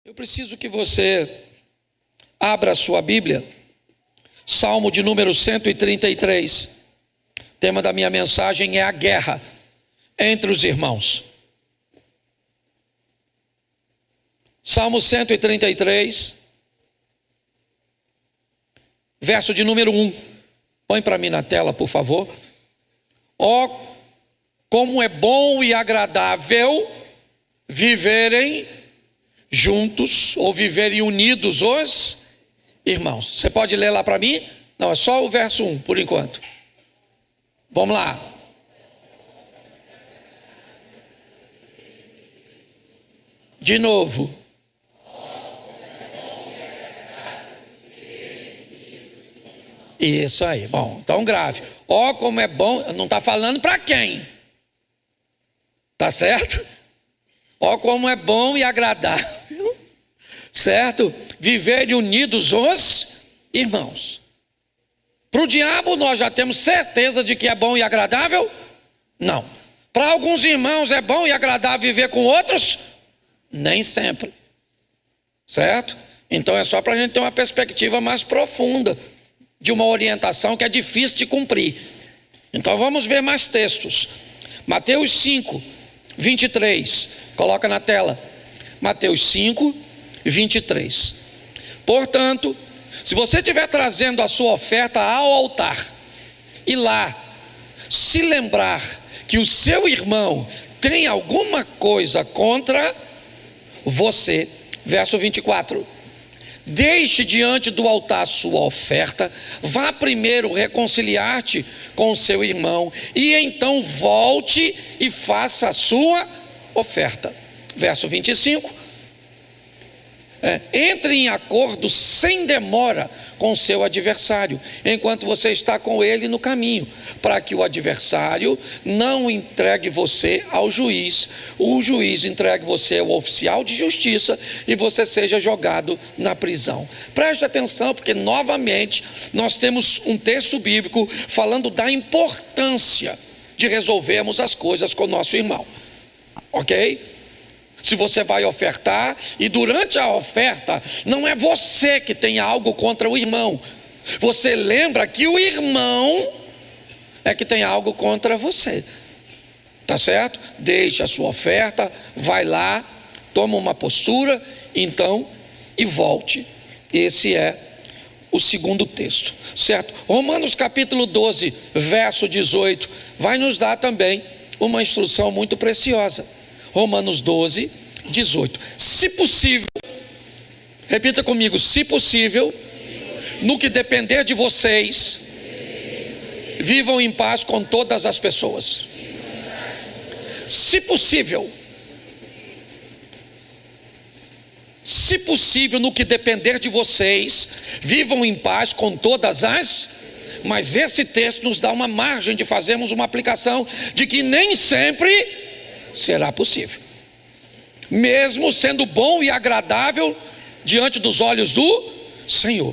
Eu preciso que você abra a sua Bíblia, Salmo de número 133. O tema da minha mensagem é a guerra entre os irmãos. Salmo 133, verso de número 1. Põe para mim na tela, por favor. Ó, como é bom e agradável viverem juntos ou viverem unidos os irmãos. Você pode ler lá para mim? Não, é só o verso 1 por enquanto. Vamos lá. De novo. Isso aí, bom, então grave. Ó, como é bom, não está falando para quem? Tá certo? Ó, como é bom e agradável, certo? Viverem unidos os irmãos. Para o diabo nós já temos certeza de que é bom e agradável? Não. Para alguns irmãos é bom e agradável viver com outros? Nem sempre. Certo? Então é só para a gente ter uma perspectiva mais profunda de uma orientação que é difícil de cumprir. Então vamos ver mais textos. Mateus 5, 23. Coloca na tela. Mateus 5, 23. Portanto, se você estiver trazendo a sua oferta ao altar e lá se lembrar que o seu irmão tem alguma coisa contra você, verso 24, deixe diante do altar a sua oferta, vá primeiro reconciliar-te com o seu irmão e então volte e faça a sua oferta. Verso 25, entre em acordo sem demora com o seu adversário, enquanto você está com ele no caminho, para que o adversário não entregue você ao juiz, o juiz entregue você ao oficial de justiça e você seja jogado na prisão. Preste atenção, porque novamente nós temos um texto bíblico falando da importância de resolvermos as coisas com o nosso irmão, ok? Se você vai ofertar e durante a oferta não é você que tem algo contra o irmão, você lembra que o irmão é que tem algo contra você, tá certo? Deixa a sua oferta, vai lá, toma uma postura, então, e volte. Esse é o segundo texto, certo? Romanos capítulo 12, verso 18, vai nos dar também uma instrução muito preciosa. Romanos 12, 18. Se possível, repita comigo, se possível, no que depender de vocês, vivam em paz com todas as pessoas. Se possível, no que depender de vocês, vivam em paz com todas as. Mas esse texto nos dá uma margem de fazermos uma aplicação de que nem sempre será possível, mesmo sendo bom e agradável diante dos olhos do Senhor,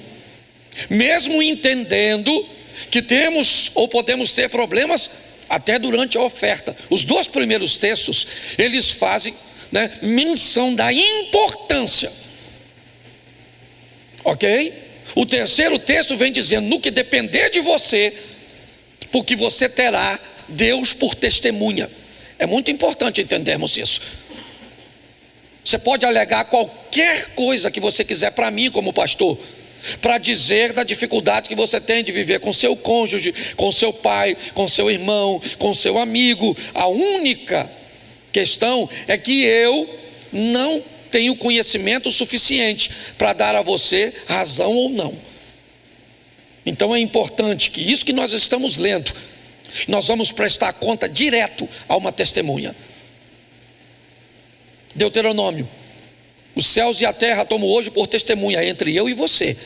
mesmo entendendo que temos ou podemos ter problemas até durante a oferta. Os dois primeiros textos, eles fazem menção da importância, ok? O terceiro texto vem dizendo, no que depender de você, porque você terá Deus por testemunha. É muito importante entendermos isso. Você pode alegar qualquer coisa que você quiser para mim como pastor, para dizer da dificuldade que você tem de viver com seu cônjuge, com seu pai, com seu irmão, com seu amigo. A única questão é que eu não tenho conhecimento suficiente para dar a você razão ou não. Então é importante que isso que nós estamos lendo, nós vamos prestar conta direto a uma testemunha. Deuteronômio, os céus e a terra tomo hoje por testemunha entre eu e você,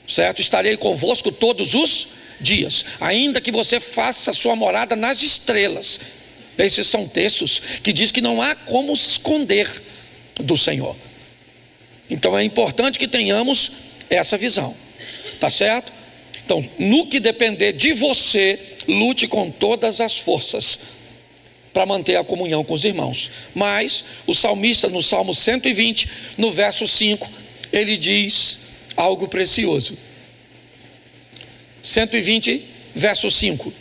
certo? Estarei convosco todos os dias, ainda que você faça sua morada nas estrelas. Esses são textos que diz que não há como esconder do Senhor. Então é importante que tenhamos essa visão, tá certo? Então, no que depender de você, lute com todas as forças para manter a comunhão com os irmãos. Mas o salmista, no Salmo 120, no verso 5, ele diz algo precioso. 120, verso 5.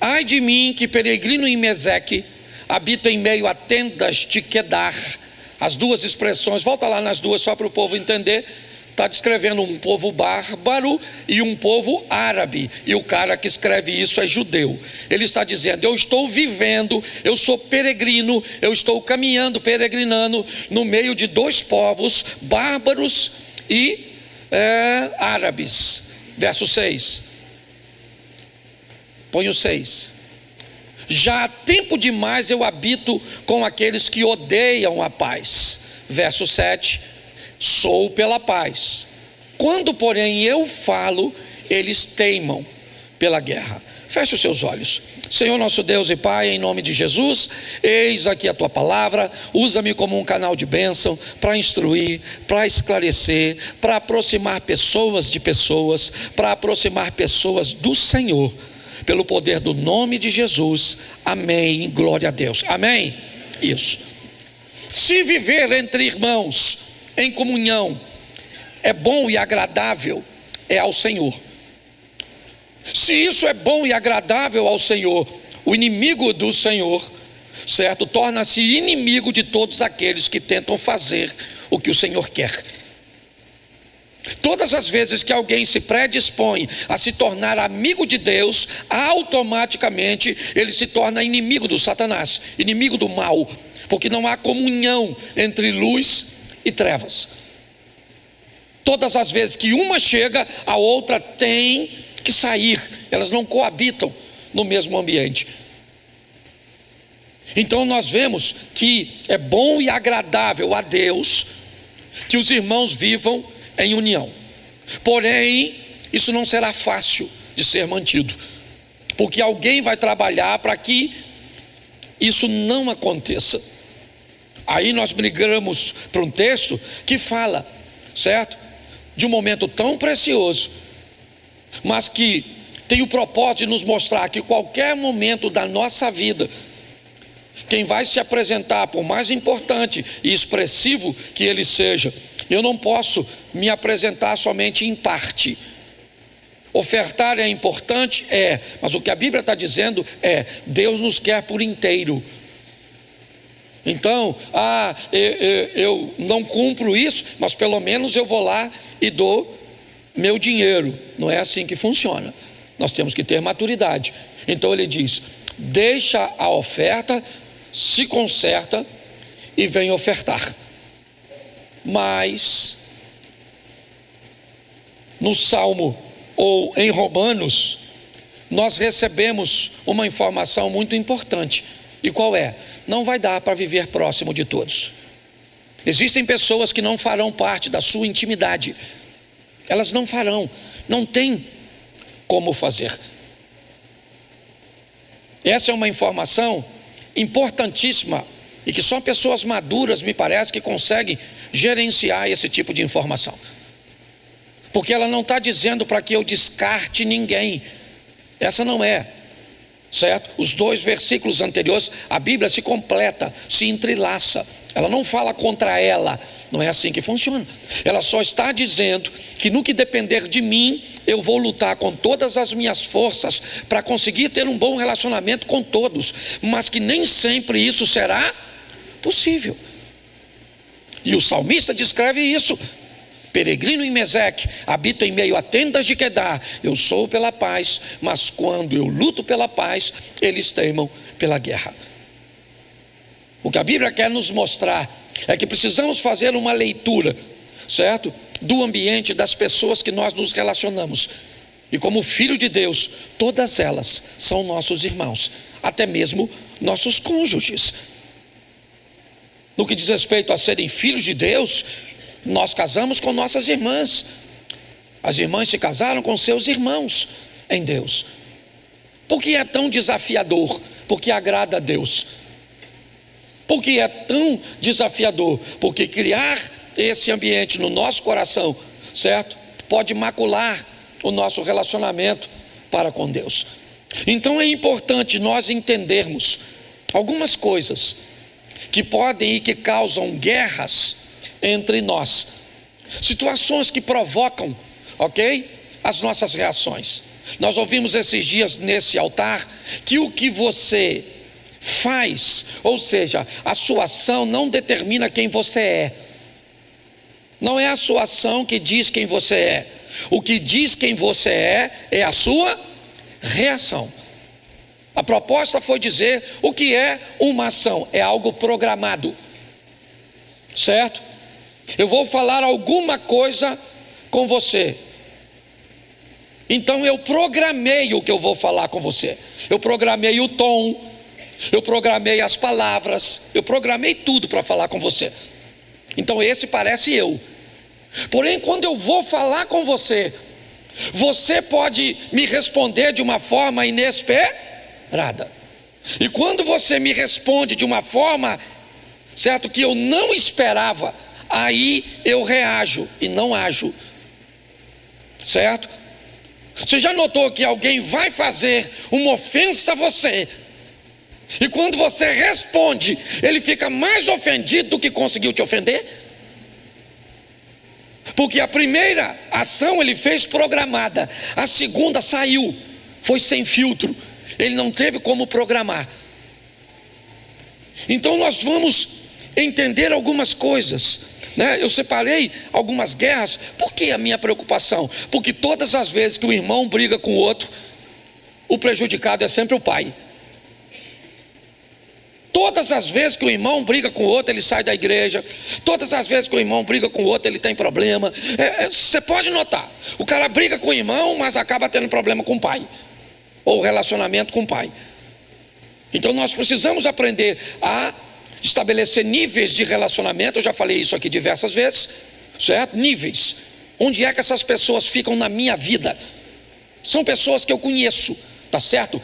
Ai de mim que peregrino em Meseque, habito em meio a tendas de Quedar. As duas expressões, volta lá nas duas só para o povo entender. Está descrevendo um povo bárbaro e um povo árabe, e o cara que escreve isso é judeu. Ele está dizendo: eu estou vivendo, eu sou peregrino, eu estou caminhando, peregrinando no meio de dois povos, bárbaros e árabes. Verso 6. Põe o 6. Já há tempo demais eu habito com aqueles que odeiam a paz. Verso 7. Sou pela paz. Quando, porém, eu falo, eles teimam pela guerra. Feche os seus olhos. Senhor nosso Deus e Pai, em nome de Jesus, eis aqui a Tua palavra. Usa-me como um canal de bênção para instruir, para esclarecer, para aproximar pessoas de pessoas, para aproximar pessoas do Senhor, pelo poder do nome de Jesus. Amém. Glória a Deus. Amém. Isso. Se viver entre irmãos em comunhão é bom e agradável, é ao Senhor. Se isso é bom e agradável ao Senhor, o inimigo do Senhor, certo, torna-se inimigo de todos aqueles que tentam fazer o que o Senhor quer. Todas as vezes que alguém se predispõe a se tornar amigo de Deus, automaticamente ele se torna inimigo do Satanás, inimigo do mal, porque não há comunhão entre luz e trevas. Todas as vezes que uma chega, a outra tem que sair. Elas não coabitam no mesmo ambiente. Então nós vemos que é bom e agradável a Deus que os irmãos vivam em união. Porém, isso não será fácil de ser mantido, porque alguém vai trabalhar para que isso não aconteça. Aí nós migramos para um texto que fala, certo, de um momento tão precioso, mas que tem o propósito de nos mostrar que qualquer momento da nossa vida, quem vai se apresentar, por mais importante e expressivo que ele seja, eu não posso me apresentar somente em parte. Ofertar é importante? É, mas o que a Bíblia está dizendo é: Deus nos quer por inteiro. Então, eu não cumpro isso, mas pelo menos eu vou lá e dou meu dinheiro. Não é assim que funciona. Nós temos que ter maturidade. Então ele diz: deixa a oferta, se conserta e vem ofertar. Mas no Salmo ou em Romanos, nós recebemos uma informação muito importante. E qual é? Não vai dar para viver próximo de todos. Existem pessoas que não farão parte da sua intimidade. Elas não farão, não tem como fazer. Essa é uma informação importantíssima e que só pessoas maduras, me parece, que conseguem gerenciar esse tipo de informação. Porque ela não está dizendo para que eu descarte ninguém. Essa não é. Certo? Os dois versículos anteriores, a Bíblia se completa, se entrelaça. Ela não fala contra ela, não é assim que funciona. Ela só está dizendo que no que depender de mim, eu vou lutar com todas as minhas forças para conseguir ter um bom relacionamento com todos, mas que nem sempre isso será possível. E o salmista descreve isso: peregrino em Meseque, habito em meio a tendas de Quedar. Eu sou pela paz, mas quando eu luto pela paz, eles teimam pela guerra. O que a Bíblia quer nos mostrar é que precisamos fazer uma leitura, certo, do ambiente, das pessoas que nós nos relacionamos. E como filho de Deus, todas elas são nossos irmãos, até mesmo nossos cônjuges. No que diz respeito a serem filhos de Deus, nós casamos com nossas irmãs. As irmãs se casaram com seus irmãos em Deus. Por que é tão desafiador? Porque agrada a Deus. Por que é tão desafiador? Porque criar esse ambiente no nosso coração, certo, pode macular o nosso relacionamento para com Deus. Então é importante nós entendermos algumas coisas que podem e que causam guerras entre nós, situações que provocam, ok? As nossas reações. Nós ouvimos esses dias nesse altar que o que você faz, ou seja, a sua ação não determina quem você é. Não é a sua ação que diz quem você é. O que diz quem você é a sua reação. A proposta foi dizer o que é uma ação, é algo programado, certo? Eu vou falar alguma coisa com você, então eu programei o que eu vou falar com você, eu programei o tom, eu programei as palavras, eu programei tudo para falar com você. Então esse parece eu. Porém, quando eu vou falar com você, você pode me responder de uma forma inesperada. E quando você me responde de uma forma, certo, que eu não esperava, aí eu reajo e não ajo, certo? Você já notou que alguém vai fazer uma ofensa a você, e quando você responde, ele fica mais ofendido do que conseguiu te ofender? Porque a primeira ação ele fez programada, a segunda saiu, foi sem filtro, ele não teve como programar. Então nós vamos entender algumas coisas, né? Eu separei algumas guerras. Por que a minha preocupação? Porque todas as vezes que o irmão briga com o outro, o prejudicado é sempre o pai. Todas as vezes que o irmão briga com o outro, ele sai da igreja. Todas as vezes que o irmão briga com o outro, ele tem problema. Você pode notar, o cara briga com o irmão, mas acaba tendo problema com o pai, ou relacionamento com o pai. Então nós precisamos aprender a estabelecer níveis de relacionamento. Eu já falei isso aqui diversas vezes, certo? Níveis. Onde é que essas pessoas ficam na minha vida? São pessoas que eu conheço, tá certo?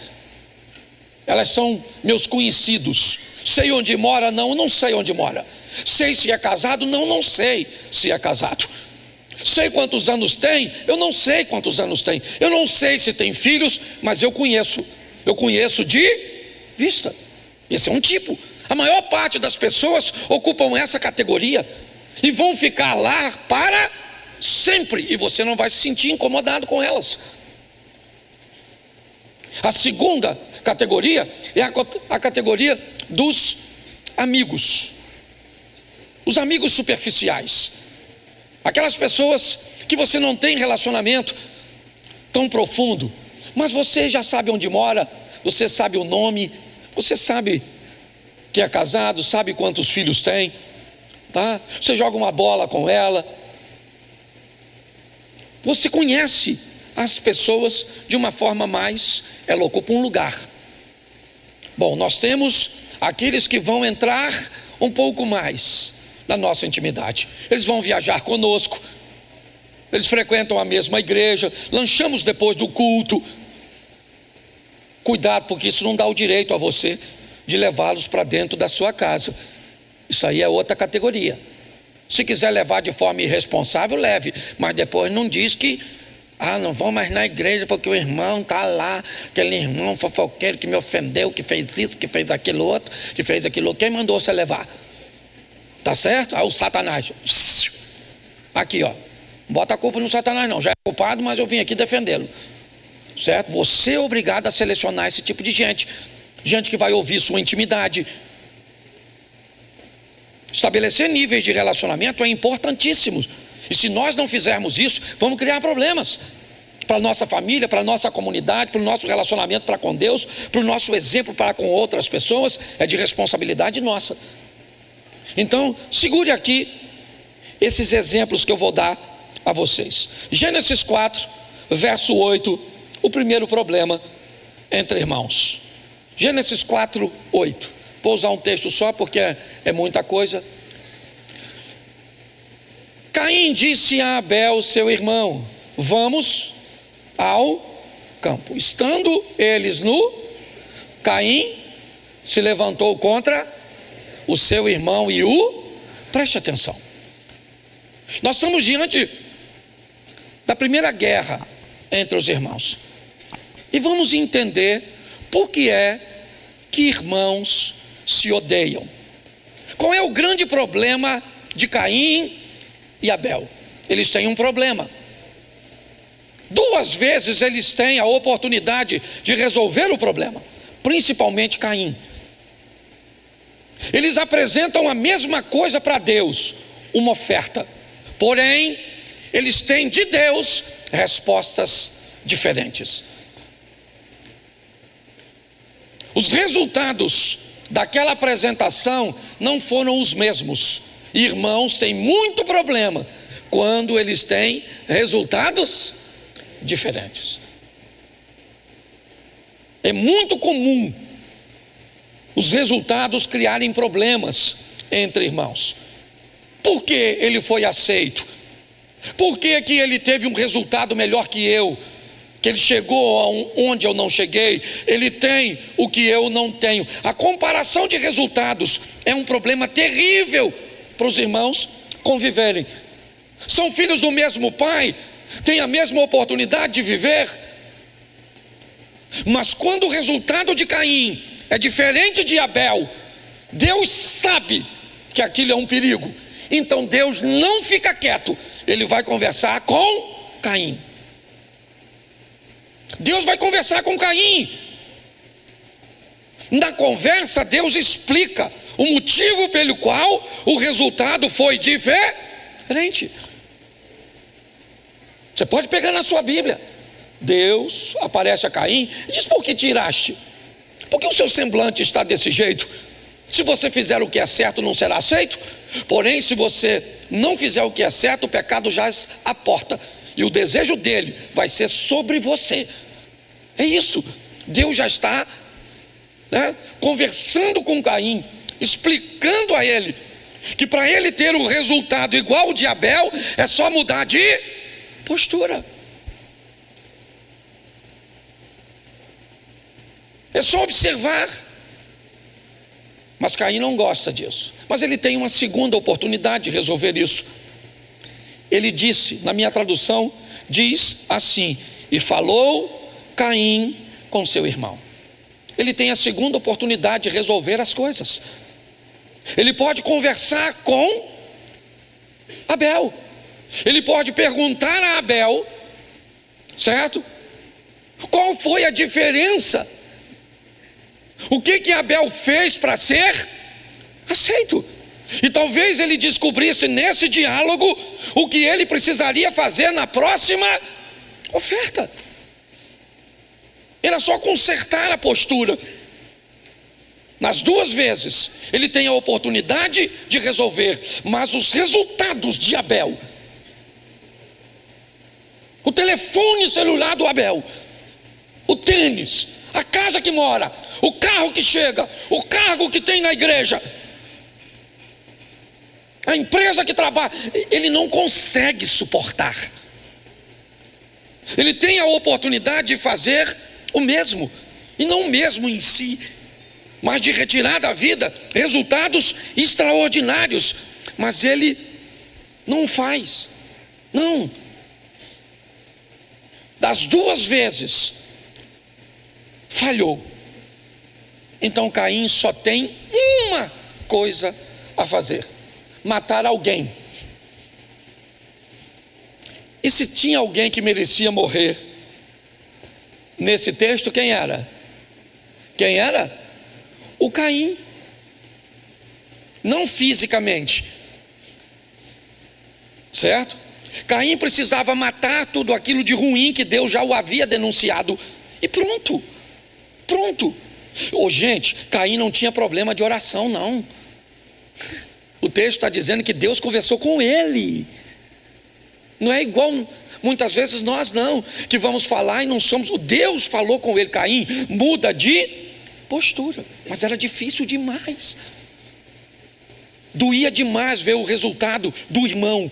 Elas são meus conhecidos. Sei onde mora? Não, não sei onde mora. Sei se é casado? Não, não sei se é casado. Sei quantos anos tem? Eu não sei quantos anos tem. Eu não sei se tem filhos, mas eu conheço. Eu conheço de vista. Esse é um tipo. A maior parte das pessoas ocupam essa categoria e vão ficar lá para sempre, e você não vai se sentir incomodado com elas. A segunda categoria é a categoria dos amigos. Os amigos superficiais. Aquelas pessoas que você não tem relacionamento tão profundo, mas você já sabe onde mora, você sabe o nome, você sabe que é casado, sabe quantos filhos tem, tá? Você joga uma bola com ela. Você conhece as pessoas de uma forma mais, ela ocupa um lugar. Bom, nós temos aqueles que vão entrar um pouco mais na nossa intimidade. Eles vão viajar conosco, eles frequentam a mesma igreja, lanchamos depois do culto. Cuidado, porque isso não dá o direito a você de levá-los para dentro da sua casa. Isso aí é outra categoria. Se quiser levar de forma irresponsável, leve, mas depois não diz que não vão mais na igreja porque o irmão está lá, aquele irmão fofoqueiro que me ofendeu, que fez isso, que fez aquilo outro, que fez aquilo outro. Quem mandou você levar? Tá certo? O Satanás aqui, ó, não bota a culpa no Satanás não, já é culpado, mas eu vim aqui defendê-lo, certo? Você é obrigado a selecionar esse tipo de gente, gente que vai ouvir sua intimidade. Estabelecer níveis de relacionamento é importantíssimo. E se nós não fizermos isso, vamos criar problemas para a nossa família, para a nossa comunidade, para o nosso relacionamento para com Deus, para o nosso exemplo para com outras pessoas. É de responsabilidade nossa. Então, segure aqui esses exemplos que eu vou dar a vocês. Gênesis 4, verso 8, o primeiro problema entre irmãos. Gênesis 4, 8. Vou usar um texto só porque é muita coisa. Caim disse a Abel, seu irmão: vamos ao campo. Estando eles nu, Caim se levantou contra o seu irmão e preste atenção, nós estamos diante da primeira guerra entre os irmãos. E vamos entender por que é que irmãos se odeiam. Qual é o grande problema de Caim e Abel? Eles têm um problema. 2 vezes eles têm a oportunidade de resolver o problema, principalmente Caim. Eles apresentam a mesma coisa para Deus, uma oferta. Porém, eles têm de Deus respostas diferentes. Os resultados daquela apresentação não foram os mesmos. Irmãos têm muito problema quando eles têm resultados diferentes. É muito comum os resultados criarem problemas entre irmãos. Por que ele foi aceito? Por que ele teve um resultado melhor que eu? Que ele chegou onde eu não cheguei? Ele tem o que eu não tenho. A comparação de resultados é um problema terrível para os irmãos conviverem. São filhos do mesmo pai, têm a mesma oportunidade de viver. Mas quando o resultado de Caim é diferente de Abel, Deus sabe que aquilo é um perigo. Então Deus não fica quieto, ele vai conversar com Caim. Deus vai conversar com Caim. Na conversa, Deus explica o motivo pelo qual o resultado foi diferente. Você pode pegar na sua Bíblia. Deus aparece a Caim e diz: por que tiraste? Por que o seu semblante está desse jeito? Se você fizer o que é certo, não será aceito. Porém, se você não fizer o que é certo, o pecado jaz à porta, e o desejo dele vai ser sobre você. É isso. Deus já está conversando com Caim, explicando a ele que para ele ter um resultado igual ao de Abel, é só mudar de postura. É só observar. Mas Caim não gosta disso. Mas ele tem uma segunda oportunidade de resolver isso. Ele disse, na minha tradução, diz assim: e falou Caim com seu irmão. Ele tem a segunda oportunidade de resolver as coisas. Ele pode conversar com Abel. Ele pode perguntar a Abel, certo? Qual foi a diferença? O que Abel fez para ser aceito? E talvez ele descobrisse nesse diálogo o que ele precisaria fazer na próxima oferta. Era só consertar a postura. Nas 2 vezes ele tem a oportunidade de resolver, mas os resultados de Abel, o telefone celular do Abel, o tênis, a casa que mora, o carro que chega, o cargo que tem na igreja, a empresa que trabalha, ele não consegue suportar. Ele tem a oportunidade de fazer o mesmo, e não o mesmo em si, mas de retirar da vida resultados extraordinários, mas ele não faz. Não. Das 2 vezes falhou. Então Caim só tem uma coisa a fazer: matar alguém. E se tinha alguém que merecia morrer nesse texto, quem era? Quem era? O Caim. Não fisicamente, certo? Caim precisava matar tudo aquilo de ruim que Deus já o havia denunciado, e pronto. Gente, Caim não tinha problema de oração, não. O texto está dizendo que Deus conversou com ele. Não é igual muitas vezes nós não, que vamos falar e não somos. Deus falou com ele. Caim, muda de postura. Mas era difícil demais. Doía demais ver o resultado do irmão.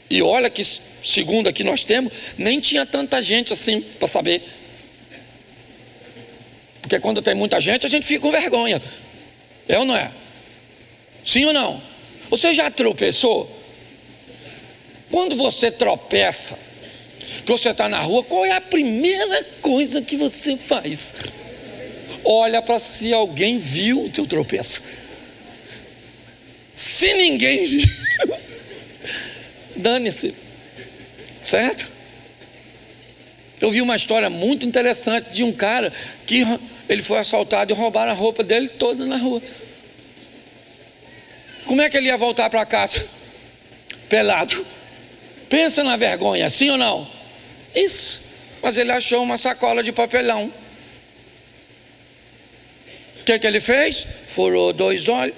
E olha que, segundo aqui nós temos, nem tinha tanta gente assim para saber. Porque quando tem muita gente, a gente fica com vergonha. É ou não é? Sim ou não? Você já tropeçou? Quando você tropeça, que você está na rua, qual é a primeira coisa que você faz? Olha para se alguém viu o teu tropeço. Se ninguém viu, dane-se, certo? Eu vi uma história muito interessante de um cara que ele foi assaltado e roubaram a roupa dele toda na rua. Como é que ele ia voltar para casa? Pelado. Pensa na vergonha, sim ou não? Isso. Mas ele achou uma sacola de papelão. O que ele fez? Furou 2 olhos,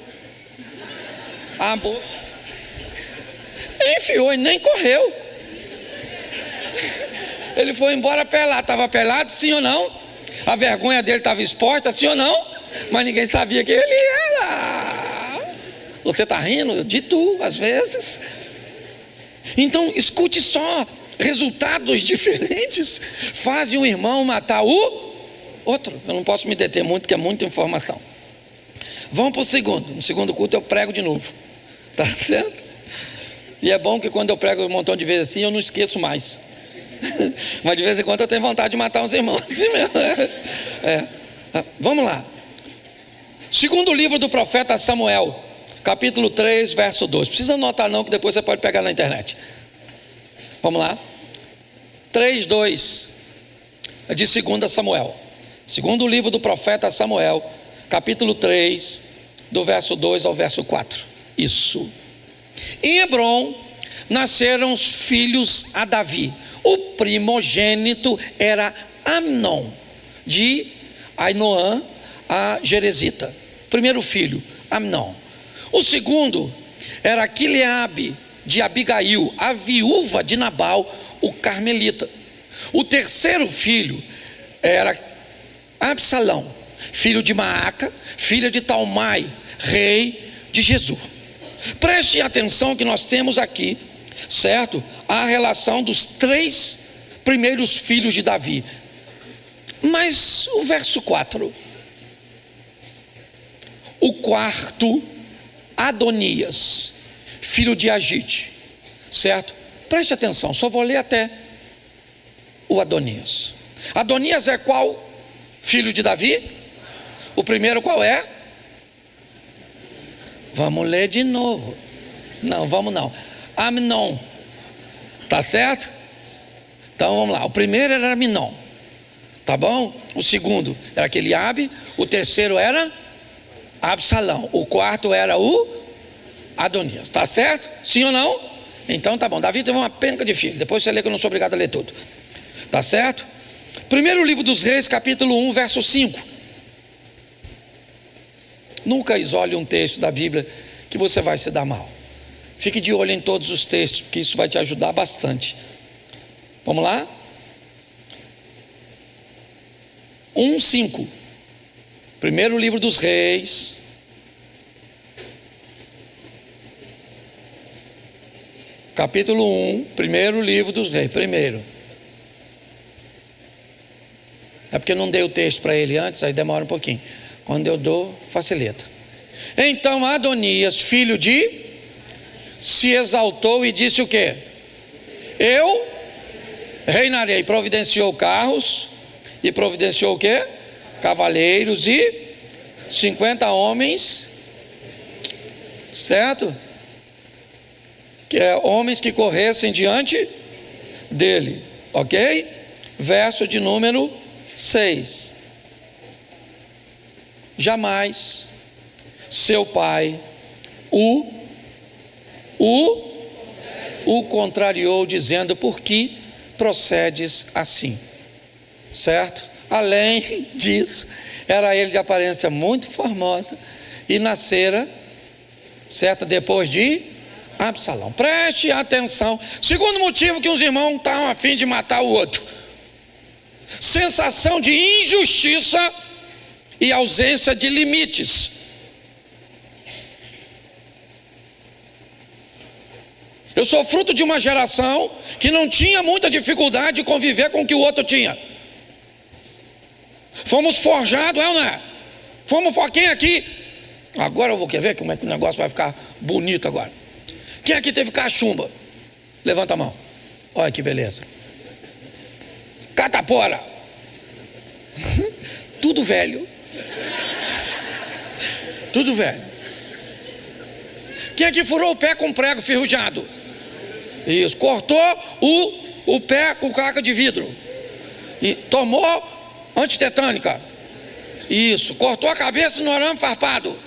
a boca, enfiou e nem correu. Ele foi embora pelado. Estava pelado, sim ou não? A vergonha dele estava exposta, sim ou não? Mas ninguém sabia quem ele era. Você está rindo de tu, às vezes. Então, escute só. Resultados diferentes fazem um irmão matar o outro. Eu não posso me deter muito, porque é muita informação. Vamos para o segundo. No segundo culto eu prego de novo. Tá certo? E é bom que quando eu prego um montão de vezes assim, eu não esqueço mais. Mas de vez em quando eu tenho vontade de matar uns irmãos assim mesmo. Vamos lá. Segundo livro do profeta Samuel, capítulo 3, verso 2. Precisa anotar não, que depois você pode pegar na internet. Vamos lá. 3:2 de 2 Samuel. Segundo livro do profeta Samuel, capítulo 3, do verso 2 ao verso 4. Isso. Em Hebrom nasceram os filhos a Davi. O primogênito era Amnon, de Ainoã a Jerezita. Primeiro filho, Amnon. O segundo era Quileabe, de Abigail, a viúva de Nabal, o carmelita. O terceiro filho era Absalão, filho de Maaca, filha de Talmai, rei de Gesur. Preste atenção que nós temos aqui, certo? A relação dos 3 primeiros filhos de Davi. Mas o verso 4. O quarto, Adonias, filho de Agite, certo? Preste atenção, só vou ler até o Adonias. Adonias é qual filho de Davi? O primeiro qual é? Vamos ler de novo. Não, vamos não. Amnon, tá certo? Então vamos lá, o primeiro era Amnon, tá bom? O segundo era Quileabe, o terceiro era Absalão, o quarto era o Adonias, tá certo? Sim ou não? Então tá bom, Davi teve uma penca de filho, depois você lê que eu não sou obrigado a ler tudo, tá certo? Primeiro livro dos Reis, capítulo 1, verso 5. Nunca isole um texto da Bíblia que você vai se dar mal. Fique de olho em todos os textos, porque isso vai te ajudar bastante. Vamos lá? 1:5. Primeiro livro dos Reis, capítulo 1, primeiro livro dos Reis, primeiro. É porque eu não dei o texto para ele antes, aí demora um pouquinho. Quando eu dou, facilita. Então Adonias, filho de, se exaltou e disse o quê? Eu reinarei. Providenciou carros e providenciou o quê? Cavaleiros e 50 homens, certo? Que é homens que corressem diante dele, ok? Verso de número 6. Jamais seu pai o contrariou, dizendo: por que procedes assim? Certo? Além disso, era ele de aparência muito formosa e nascera, certo, depois de Absalão. Preste atenção. Segundo motivo que os irmãos estavam a fim de matar o outro: sensação de injustiça e ausência de limites. Eu sou fruto de uma geração que não tinha muita dificuldade de conviver com o que o outro tinha. Fomos forjados, é ou não é? Fomos, quem aqui? Agora eu vou querer ver como é que o negócio vai ficar bonito agora. Quem aqui teve cachumba? Levanta a mão. Olha que beleza. catapora. Tudo velho. Tudo velho. Quem aqui furou o pé com prego ferrujado? Isso. Cortou o pé com caca de vidro. E tomou antitetânica. Isso. Cortou a cabeça no arame farpado.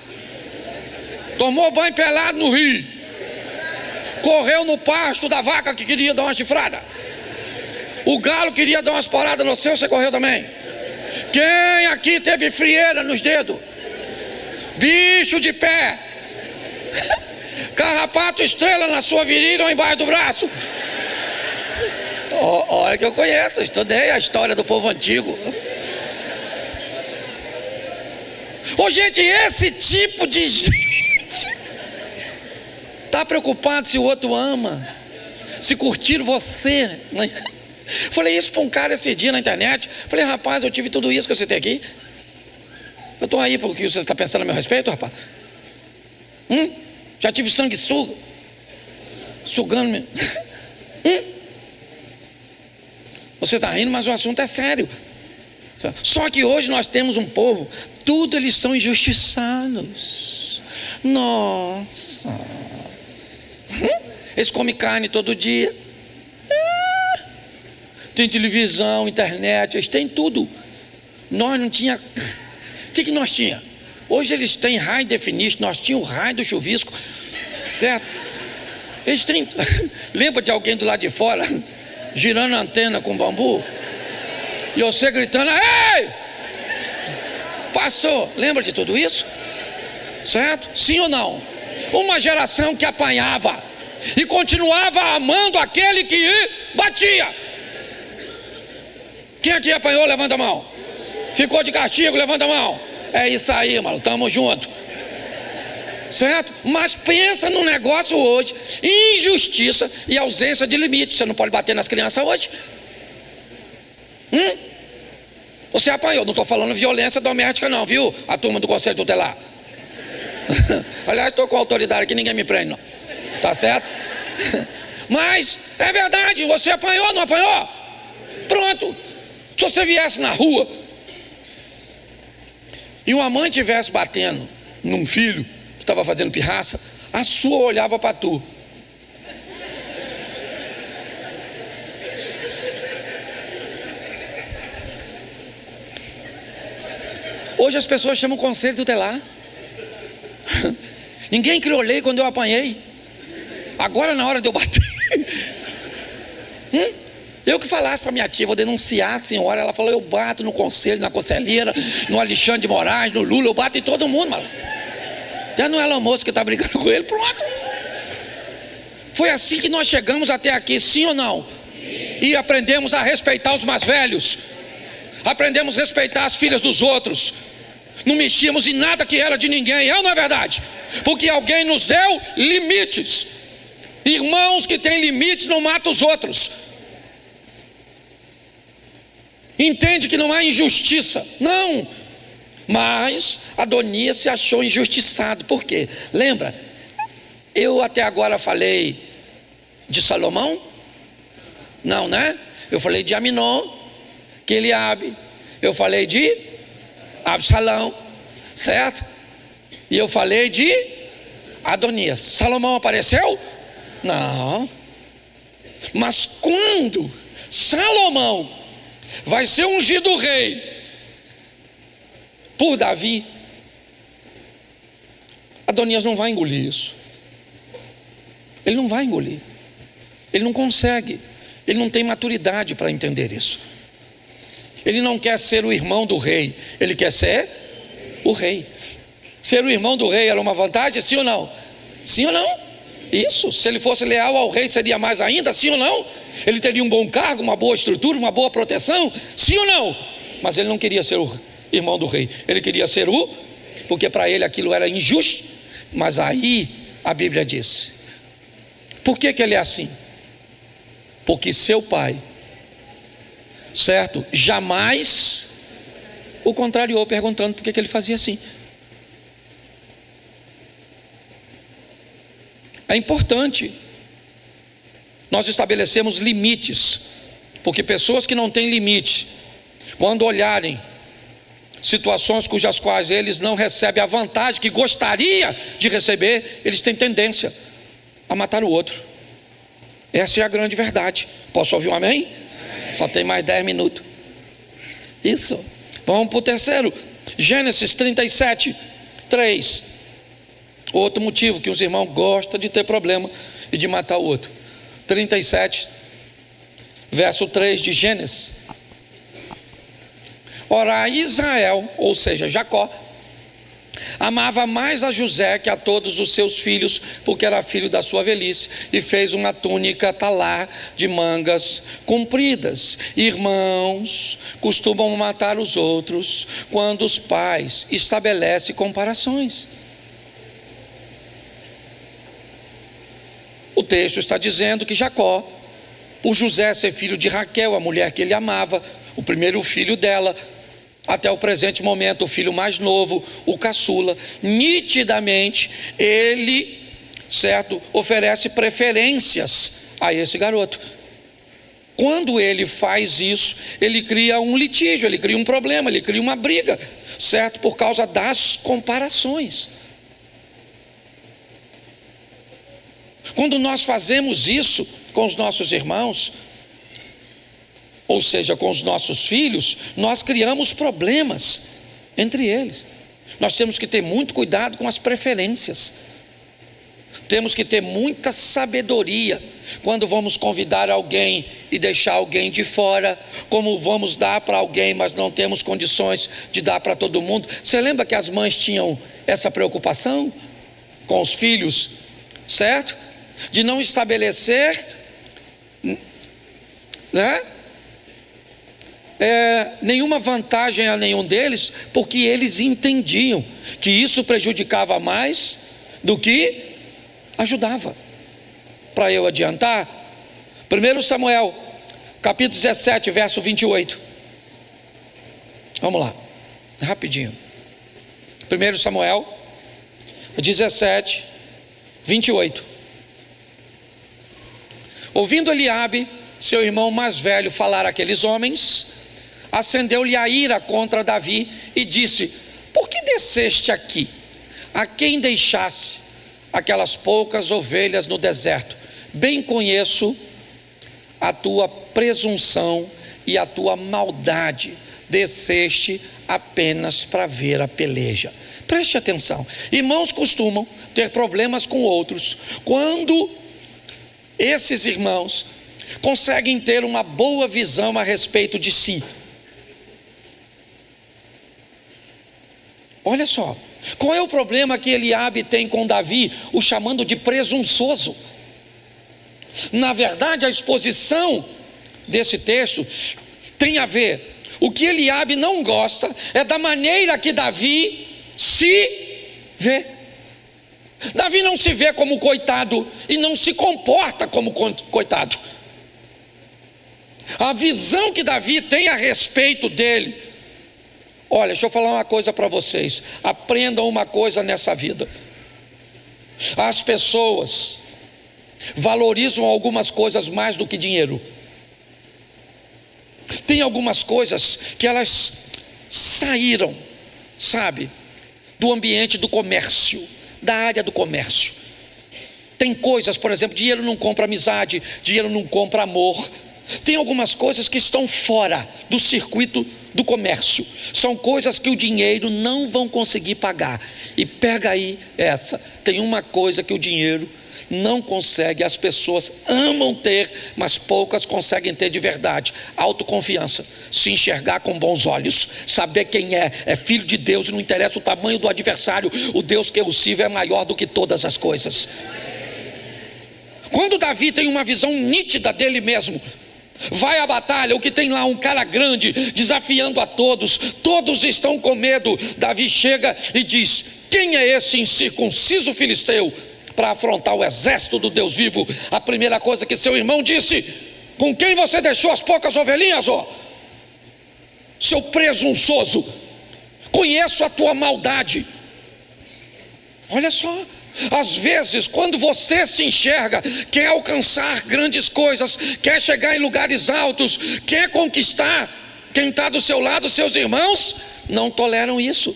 Tomou banho pelado no rio. Correu no pasto da vaca que queria dar uma chifrada. O galo queria dar umas paradas no seu, você correu também. Quem aqui teve frieira nos dedos? Bicho de pé. Carrapato estrela na sua virilha ou embaixo do braço. Olha que eu conheço, estudei a história do povo antigo. Ô gente, esse tipo de gente tá preocupado se o outro ama, se curtir você. Falei isso para um cara esse dia na internet. Falei, rapaz, eu tive tudo isso que você tem aqui. Eu estou aí porque você está pensando a meu respeito, rapaz. Já tive sanguessuga sugando-me. Você está rindo, mas o assunto é sério. Só que hoje nós temos um povo, tudo eles são injustiçados. Nossa. Eles comem carne todo dia. Tem televisão, internet, eles têm tudo. Nós não tinha. O que nós tinha? Hoje eles têm high definition, nós tínhamos o raio do chuvisco, certo? Eles têm. Lembra de alguém do lado de fora girando a antena com bambu? E você gritando, ei! Passou. Lembra de tudo isso? Certo? Sim ou não? Uma geração que apanhava e continuava amando aquele que batia. Quem aqui apanhou, levanta a mão. Ficou de castigo, levanta a mão. É isso aí, mano, tamo junto. Certo? Mas pensa no negócio hoje, injustiça e ausência de limite. Você não pode bater nas crianças hoje. Você apanhou, não estou falando violência doméstica não, viu? A turma do Conselho Tutelar. Aliás, estou com autoridade aqui, ninguém me prende não. Tá certo? Mas é verdade, você apanhou, não apanhou? Pronto. Se você viesse na rua e uma mãe estivesse batendo num filho que estava fazendo pirraça, a sua olhava para tu. Hoje as pessoas chamam conselho tutelar. Ninguém criou lei quando eu apanhei. Agora na hora de eu bater. Eu que falasse para minha tia, vou denunciar a senhora. Ela falou, eu bato no conselho, na conselheira, no Alexandre de Moraes, no Lula, eu bato em todo mundo, mano. Já não é Elon Musk que está brigando com ele, pronto. Foi assim que nós chegamos até aqui, sim ou não? Sim. E aprendemos a respeitar os mais velhos. Aprendemos a respeitar as filhas dos outros. Não mexíamos em nada que era de ninguém, é ou não é verdade? Porque alguém nos deu limites. Irmãos que têm limites não matam os outros. Entende que não há injustiça? Não. Mas Adonias se achou injustiçado. Por quê? Lembra? Eu até agora falei de Salomão? Não, né? Eu falei de Aminon, que Eliabe. Eu falei de Absalão, certo? E eu falei de Adonias. Salomão apareceu? Não. Mas quando Salomão vai ser ungido rei por Davi, Adonias não vai engolir isso. Ele não vai engolir. Ele não consegue. Ele não tem maturidade para entender isso. Ele não quer ser o irmão do rei. Ele quer ser o rei. Ser o irmão do rei era uma vantagem, sim ou não? Sim ou não? Isso. Se ele fosse leal ao rei, seria mais ainda, sim ou não? Ele teria um bom cargo, uma boa estrutura, uma boa proteção, sim ou não? Mas ele não queria ser o irmão do rei. Ele queria ser porque para ele aquilo era injusto. Mas aí a Bíblia diz, por que ele é assim? Porque seu pai, certo, jamais o contrariou, perguntando por que ele fazia assim. É importante nós estabelecemos limites Porque pessoas que não têm limite, quando olharem situações cujas quais eles não recebem a vantagem que gostaria de receber, eles têm tendência a matar o outro. Essa é a grande verdade. Posso ouvir um amém? Só tem mais 10 minutos. Isso. Vamos para o terceiro. Gênesis 37, 3. Outro motivo que os irmãos gostam de ter problema e de matar o outro. 37, verso 3 de Gênesis. Ora, Israel, ou seja, Jacó, amava mais a José que a todos os seus filhos, porque era filho da sua velhice, e fez uma túnica talar de mangas compridas. Irmãos costumam matar os outros quando os pais estabelecem comparações. O texto está dizendo que Jacó, por José ser filho de Raquel, a mulher que ele amava, o primeiro filho dela, até o presente momento o filho mais novo, o caçula, nitidamente ele, certo, oferece preferências a esse garoto. Quando ele faz isso, ele cria um litígio, ele cria um problema, ele cria uma briga, certo, por causa das comparações. Quando nós fazemos isso com os nossos irmãos, ou seja, com os nossos filhos, nós criamos problemas entre eles. Nós temos que ter muito cuidado com as preferências. Temos que ter muita sabedoria quando vamos convidar alguém e deixar alguém de fora, como vamos dar para alguém, mas não temos condições de dar para todo mundo. Você lembra que as mães tinham essa preocupação com os filhos, certo? De não estabelecer, né, nenhuma vantagem a nenhum deles, porque eles entendiam que isso prejudicava mais do que ajudava. Para eu adiantar, 1 Samuel, capítulo 17, verso 28. Vamos lá, rapidinho. 1 Samuel 17, 28. Ouvindo Eliabe, seu irmão mais velho, falar àqueles homens, acendeu-lhe a ira contra Davi e disse: por que desceste aqui? A quem deixasse aquelas poucas ovelhas no deserto? Bem conheço a tua presunção e a tua maldade. Desceste apenas para ver a peleja. Preste atenção. Irmãos costumam ter problemas com outros quando esses irmãos conseguem ter uma boa visão a respeito de si. Olha só, qual é o problema que Eliabe tem com Davi, o chamando de presunçoso? Na verdade, a exposição desse texto tem a ver, o que Eliabe não gosta é da maneira que Davi se vê. Davi não se vê como coitado e não se comporta como coitado. A visão que Davi tem a respeito dele, olha, deixa eu falar uma coisa para vocês, aprendam uma coisa nessa vida. As pessoas valorizam algumas coisas mais do que dinheiro. Tem algumas coisas que elas saíram, sabe, do ambiente do comércio, da área do comércio. Tem coisas, por exemplo, dinheiro não compra amizade, dinheiro não compra amor. Tem algumas coisas que estão fora do circuito do comércio. São coisas que o dinheiro não vão conseguir pagar. E pega aí essa. Tem uma coisa que o dinheiro não consegue, as pessoas amam ter, mas poucas conseguem ter de verdade: autoconfiança, se enxergar com bons olhos, saber quem é filho de Deus e não interessa o tamanho do adversário, o Deus que eu sirvo é maior do que todas as coisas. Quando Davi tem uma visão nítida dele mesmo, vai à batalha, o que tem lá, um cara grande, desafiando a todos, todos estão com medo. Davi chega e diz: quem é esse incircunciso filisteu para afrontar o exército do Deus vivo? A primeira coisa que seu irmão disse: com quem você deixou as poucas ovelhinhas, ó? Seu presunçoso, conheço a tua maldade. Olha só, Às vezes, quando você se enxerga, quer alcançar grandes coisas, quer chegar em lugares altos, quer conquistar quem está do seu lado, seus irmãos, não toleram isso.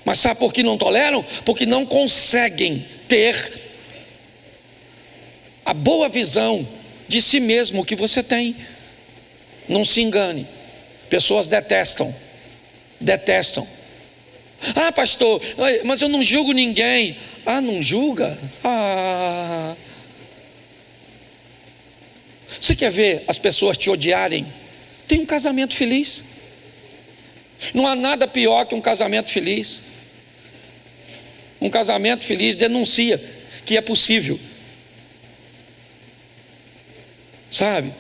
Mas sabe por que não toleram? Porque não conseguem ter a boa visão de si mesmo que você tem. Não se engane. Pessoas detestam. Ah, pastor, mas eu não julgo ninguém. Ah, não julga? Ah. Você quer ver as pessoas te odiarem? Tem um casamento feliz. Não há nada pior que um casamento feliz. Um casamento feliz denuncia que é possível. Sabe?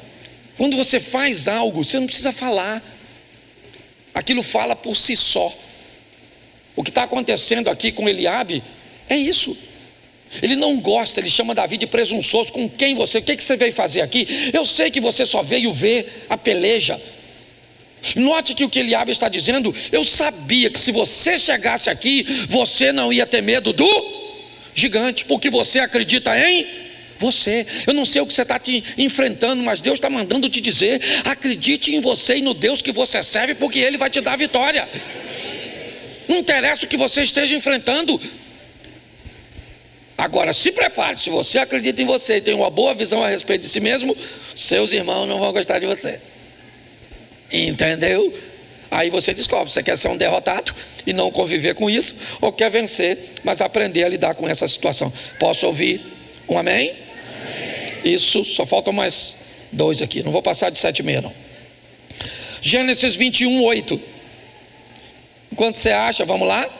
Quando você faz algo, você não precisa falar. Aquilo fala por si só. O que está acontecendo aqui com Eliabe é isso. Ele não gosta, ele chama Davi de presunçoso. Com quem você, o que você veio fazer aqui? Eu sei que você só veio ver a peleja. Note que o que Eliabe está dizendo, eu sabia que se você chegasse aqui, você não ia ter medo do gigante, porque você acredita em você. Eu não sei o que você está te enfrentando, mas Deus está mandando te dizer, acredite em você e no Deus que você serve, porque Ele vai te dar a vitória. Não interessa o que você esteja enfrentando. Agora se prepare, se você acredita em você e tem uma boa visão a respeito de si mesmo, seus irmãos não vão gostar de você. Entendeu? Aí você descobre, você quer ser um derrotado e não conviver com isso, ou quer vencer, mas aprender a lidar com essa situação. Posso ouvir um amém? Isso, só faltam mais 2 aqui, não vou passar de 7,5 não. Gênesis 21, 8. Enquanto você acha, vamos lá?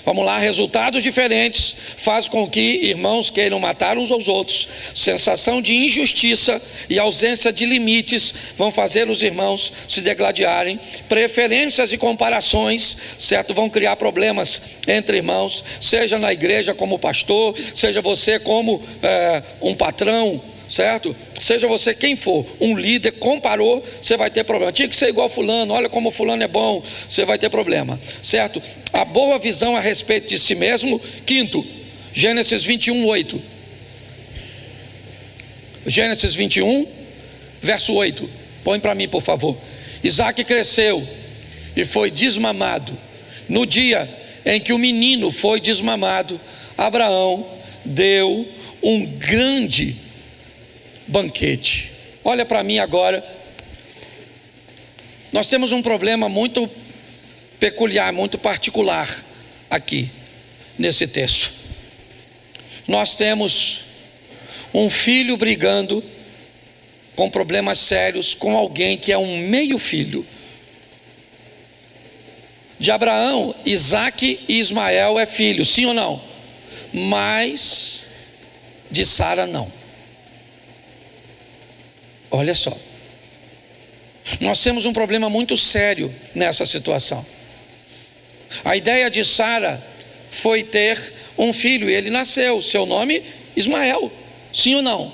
Vamos lá, resultados diferentes faz com que irmãos queiram matar uns aos outros. Sensação de injustiça e ausência de limites vão fazer os irmãos se degladiarem. Preferências e comparações, certo? Vão criar problemas entre irmãos, seja na igreja como pastor, seja você como um patrão, certo? Seja você quem for, um líder, comparou, você vai ter problema. Tinha que ser igual fulano, olha como fulano é bom, você vai ter problema, certo? A boa visão a respeito de si mesmo. Quinto, Gênesis 21, 8. Gênesis 21, verso 8. Põe para mim, por favor. Isaac cresceu e foi desmamado. No dia em que o menino foi desmamado, Abraão deu um grande banquete. Olha para mim agora. Nós temos um problema muito peculiar, muito particular aqui nesse texto. Nós temos um filho brigando com problemas sérios com alguém que é um meio filho. De Abraão, Isaac e Ismael é filho, sim ou não? Mas de Sara não. Olha só, nós temos um problema muito sério nessa situação. A ideia de Sara foi ter um filho e ele nasceu, seu nome Ismael, sim ou não?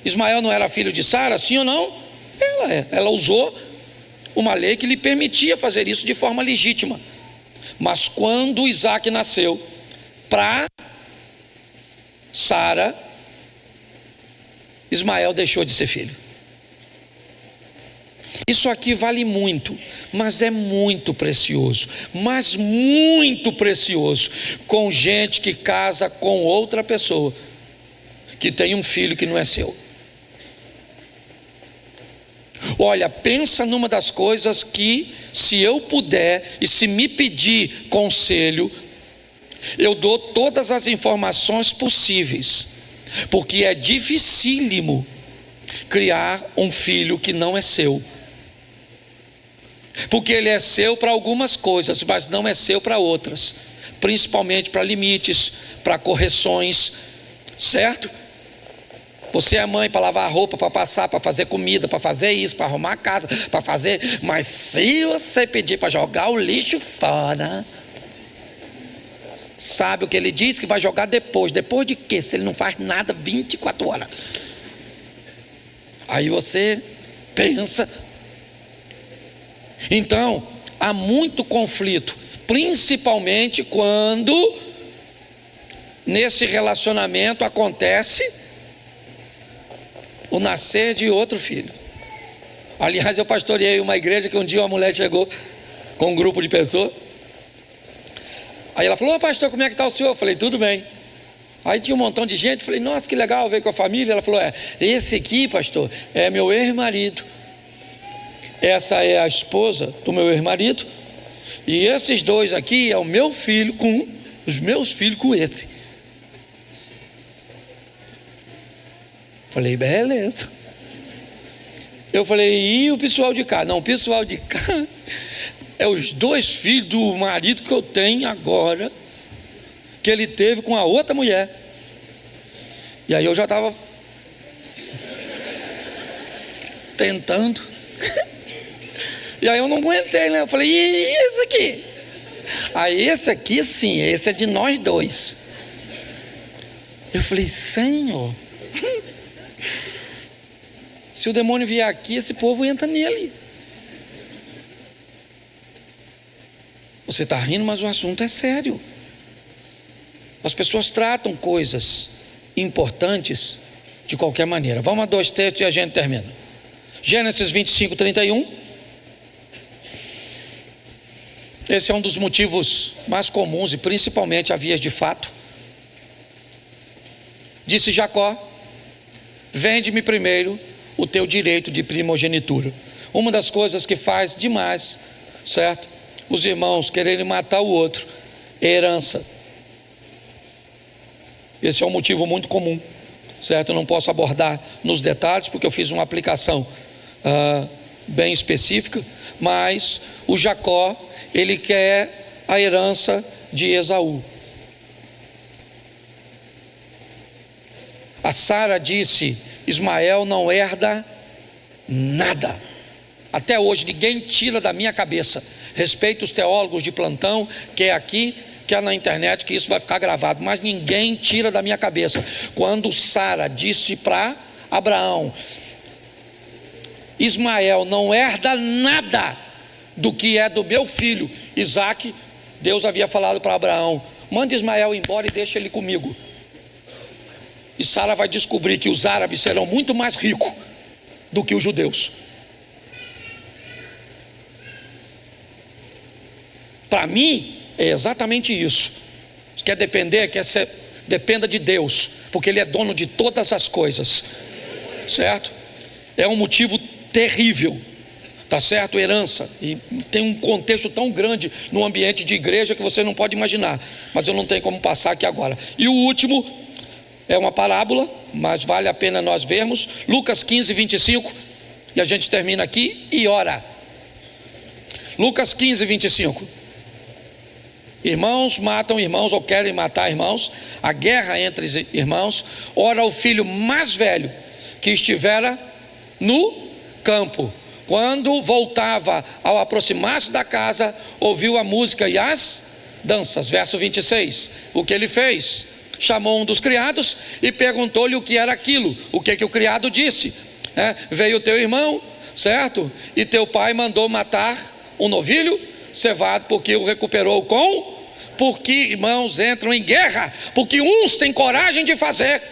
Ismael não era filho de Sara, sim ou não? Ela usou uma lei que lhe permitia fazer isso de forma legítima. Mas quando Isaac nasceu, para Sara, Ismael deixou de ser filho. Isso aqui vale muito, mas é muito precioso, mas muito precioso, com gente que casa com outra pessoa, que tem um filho que não é seu. Olha, pensa numa das coisas que, se eu puder e se me pedir conselho, eu dou todas as informações possíveis, porque é dificílimo criar um filho que não é seu. Porque ele é seu para algumas coisas, mas não é seu para outras, principalmente para limites, para correções, certo? Você é mãe para lavar roupa, para passar, para fazer comida, para fazer isso, para arrumar a casa, para fazer. Mas se você pedir para jogar o lixo fora, sabe o que ele diz? Que vai jogar depois. Depois de quê? Se ele não faz nada 24 horas. Aí você pensa. Então, há muito conflito, principalmente quando nesse relacionamento acontece o nascer de outro filho. Aliás, eu pastoreei uma igreja que um dia uma mulher chegou com um grupo de pessoas. Aí ela falou: pastor, como é que está o senhor? Eu falei: tudo bem. Aí tinha um montão de gente. Falei: nossa, que legal, veio com a família. Ela falou: esse aqui, pastor, é meu ex-marido. Essa é a esposa do meu ex-marido. E esses dois aqui é o meu filho com os meus filhos com esse. Falei: beleza. Eu falei: e o pessoal de cá? Não, o pessoal de cá é os dois filhos do marido que eu tenho agora, que ele teve com a outra mulher. E aí eu já estava tentando. E aí eu não aguentei, né? Eu falei: e esse aqui? Aí esse aqui sim, esse é de nós dois. Eu falei: Senhor, se o demônio vier aqui, esse povo entra nele. Você está rindo, mas o assunto é sério. As pessoas tratam coisas importantes de qualquer maneira. Vamos a 2 textos e a gente termina. Gênesis 25, 31. Esse é um dos motivos mais comuns e principalmente a vias de fato. Disse Jacó: vende-me primeiro o teu direito de primogenitura. Uma das coisas que faz demais, certo? Os irmãos quererem matar o outro é herança. Esse é um motivo muito comum, certo? Eu não posso abordar nos detalhes porque eu fiz uma aplicação bem específica, mas o Jacó, ele quer a herança de Esaú. A Sara disse: Ismael não herda nada. Até hoje ninguém tira da minha cabeça. Respeito os teólogos de plantão, quer aqui, quer na internet, que isso vai ficar gravado, mas ninguém tira da minha cabeça. Quando Sara disse para Abraão: Ismael não herda nada do que é do meu filho Isaque, Deus havia falado para Abraão: manda Ismael embora e deixa ele comigo. E Sara vai descobrir que os árabes serão muito mais ricos do que os judeus. Para mim é exatamente isso. Se quer depender, dependa de Deus, porque Ele é dono de todas as coisas, certo? É um motivo terrível, tá certo? Herança, e tem um contexto tão grande no ambiente de igreja que você não pode imaginar, mas eu não tenho como passar aqui agora. E o último é uma parábola, mas vale a pena nós vermos. Lucas 15, 25, e a gente termina aqui e ora. Lucas 15, 25. Irmãos matam irmãos ou querem matar irmãos, a guerra entre irmãos. Ora, o filho mais velho que estivera no campo, quando voltava, ao aproximar-se da casa, ouviu a música e as danças. Verso 26, o que ele fez? Chamou um dos criados e perguntou-lhe o que era aquilo. O que o criado disse? Veio teu irmão, certo? E teu pai mandou matar um novilho cevado, porque o recuperou com... Porque irmãos entram em guerra, porque uns têm coragem de fazer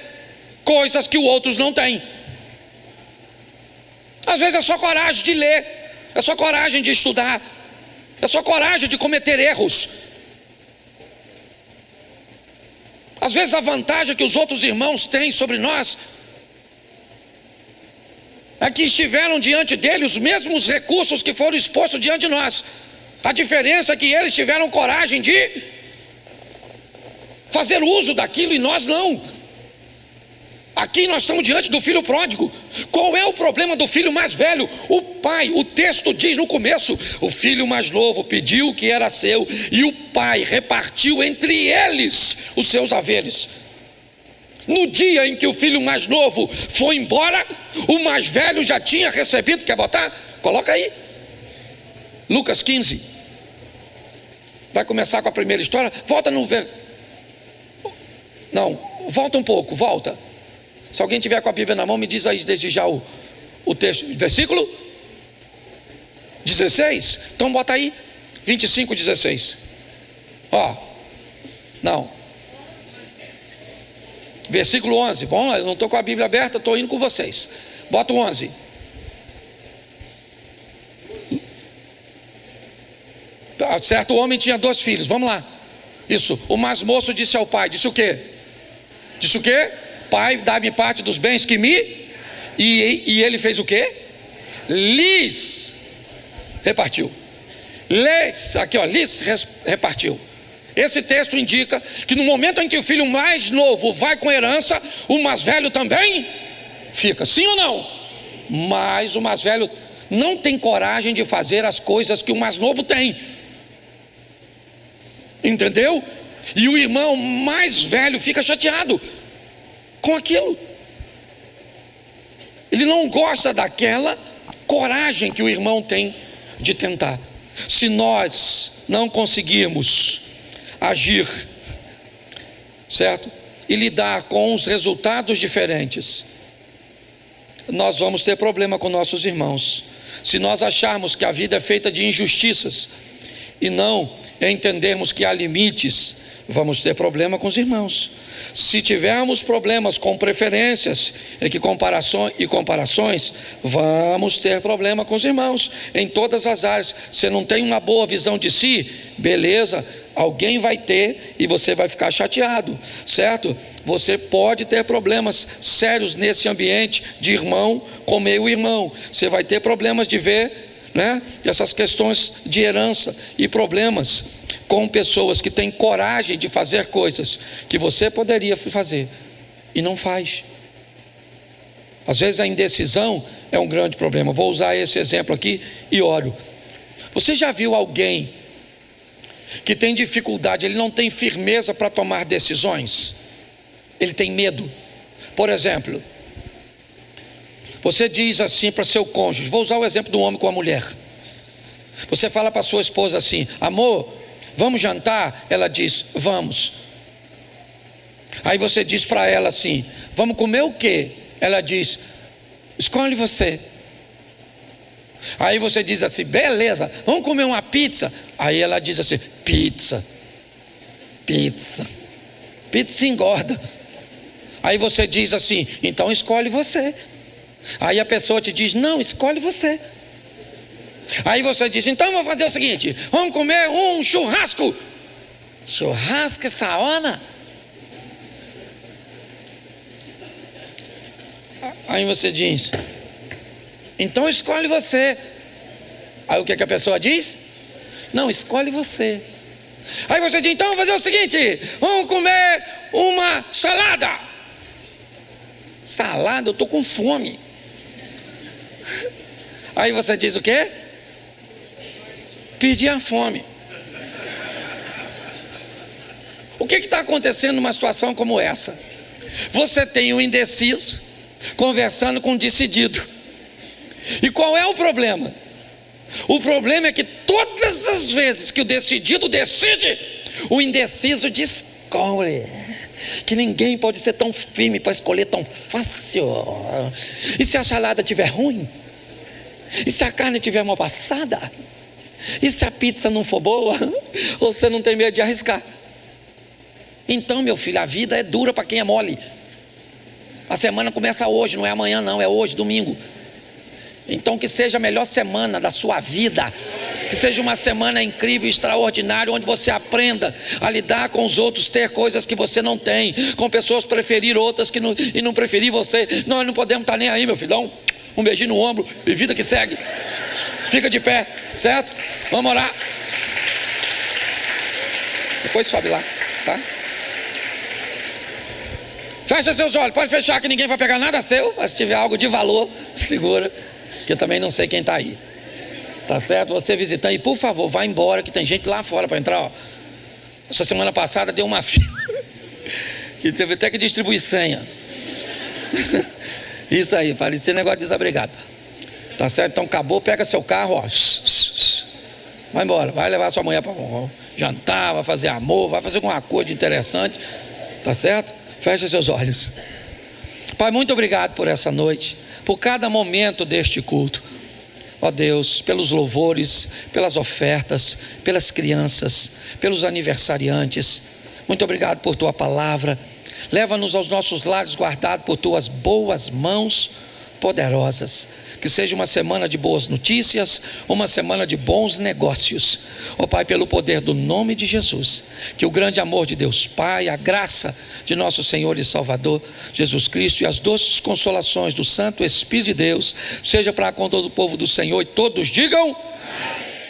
coisas que os outros não têm. Às vezes é só coragem de ler, é só coragem de estudar, é só coragem de cometer erros. Às vezes a vantagem que os outros irmãos têm sobre nós é que estiveram diante dele os mesmos recursos que foram expostos diante de nós. A diferença é que eles tiveram coragem de fazer uso daquilo e nós não. Aqui nós estamos diante do filho pródigo. Qual é o problema do filho mais velho? O pai, o texto diz no começo: o filho mais novo pediu o que era seu, e o pai repartiu entre eles os seus haveres. No dia em que o filho mais novo foi embora, o mais velho já tinha recebido. Quer botar? Coloca aí Lucas 15. Vai começar com a primeira história. Volta no Não, volta um pouco, volta. Se alguém tiver com a Bíblia na mão, me diz aí desde já o texto. Versículo 16. Então bota aí 25, 16. Ó, não. Versículo 11. Bom, eu não estou com a Bíblia aberta, estou indo com vocês. Bota o 11. Certo homem tinha 2 filhos. Vamos lá. Isso. O mais moço disse ao pai. Disse o quê? Disse o quê? Pai, dá-me parte dos bens que me... E ele fez o quê? Lhes repartiu. Lhes repartiu. Esse texto indica que no momento em que o filho mais novo vai com herança, o mais velho também fica. Sim ou não? Mas o mais velho não tem coragem de fazer as coisas que o mais novo tem. Entendeu? E o irmão mais velho fica chateado com aquilo. Ele não gosta daquela coragem que o irmão tem de tentar. Se nós não conseguirmos agir, certo? E lidar com os resultados diferentes, nós vamos ter problema com nossos irmãos. Se nós acharmos que a vida é feita de injustiças e não entendermos que há limites, vamos ter problema com os irmãos. Se tivermos problemas com preferências e comparações, vamos ter problema com os irmãos em todas as áreas. Você não tem uma boa visão de si, beleza, alguém vai ter e você vai ficar chateado, certo? Você pode ter problemas sérios nesse ambiente de irmão com meio irmão. Você vai ter problemas de ver, né, essas questões de herança e problemas com pessoas que têm coragem de fazer coisas que você poderia fazer e não faz. Às vezes a indecisão é um grande problema. Vou usar esse exemplo aqui e oro. Você já viu alguém que tem dificuldade, ele não tem firmeza para tomar decisões? Ele tem medo. Por exemplo, você diz assim para seu cônjuge, vou usar o exemplo do homem com a mulher. Você fala para sua esposa assim: amor, vamos jantar? Ela diz: vamos. Aí você diz para ela assim: vamos comer o quê? Ela diz: escolhe você. Aí você diz assim: beleza, vamos comer uma pizza? Aí ela diz assim: pizza engorda. Aí você diz assim: então escolhe você. Aí a pessoa te diz: não, escolhe você. Aí você diz: então vou fazer o seguinte, vamos comer um churrasco. Churrasco essa hora? Aí você diz: então escolhe você. Aí o que a pessoa diz? Não, escolhe você. Aí você diz: então vamos fazer o seguinte, vamos comer uma salada. Salada? Eu estou com fome. Aí você diz o quê? Perdi a fome. O que está acontecendo numa situação como essa? Você tem um indeciso conversando com um decidido. E qual é o problema? O problema é que todas as vezes que o decidido decide, o indeciso descobre que ninguém pode ser tão firme para escolher tão fácil. E se a salada estiver ruim? E se a carne estiver mal passada? E se a pizza não for boa? Você não tem medo de arriscar? Então, meu filho, a vida é dura para quem é mole. A semana começa hoje, não é amanhã não, é hoje, domingo. Então que seja a melhor semana da sua vida, que seja uma semana incrível, extraordinária, onde você aprenda a lidar com os outros, ter coisas que você não tem, com pessoas preferir outras e não preferir você. Nós não podemos estar nem aí, meu filho. Dá um beijinho no ombro e vida que segue. Fica de pé, certo? Vamos orar. Depois sobe lá, tá? Fecha seus olhos, pode fechar que ninguém vai pegar nada seu, mas se tiver algo de valor, segura, que eu também não sei quem está aí. Tá certo? Você visitando, e por favor, vá embora, que tem gente lá fora para entrar, ó. Essa semana passada deu uma fila, que teve até que distribuir senha. Isso aí, parecia negócio de desabrigado. Tá certo? Então acabou, pega seu carro, ó. Vai embora, vai levar sua mulher para jantar, vai fazer amor, vai fazer alguma coisa interessante. Tá certo? Fecha seus olhos. Pai, muito obrigado por essa noite, por cada momento deste culto. Ó Deus, pelos louvores, pelas ofertas, pelas crianças, pelos aniversariantes. Muito obrigado por tua palavra. Leva-nos aos nossos lares guardados por tuas boas mãos poderosas. Que seja uma semana de boas notícias, uma semana de bons negócios. Ó Pai, pelo poder do nome de Jesus, que o grande amor de Deus Pai, a graça de nosso Senhor e Salvador Jesus Cristo e as doces consolações do Santo Espírito de Deus seja para com todo o povo do Senhor, e todos digam amém.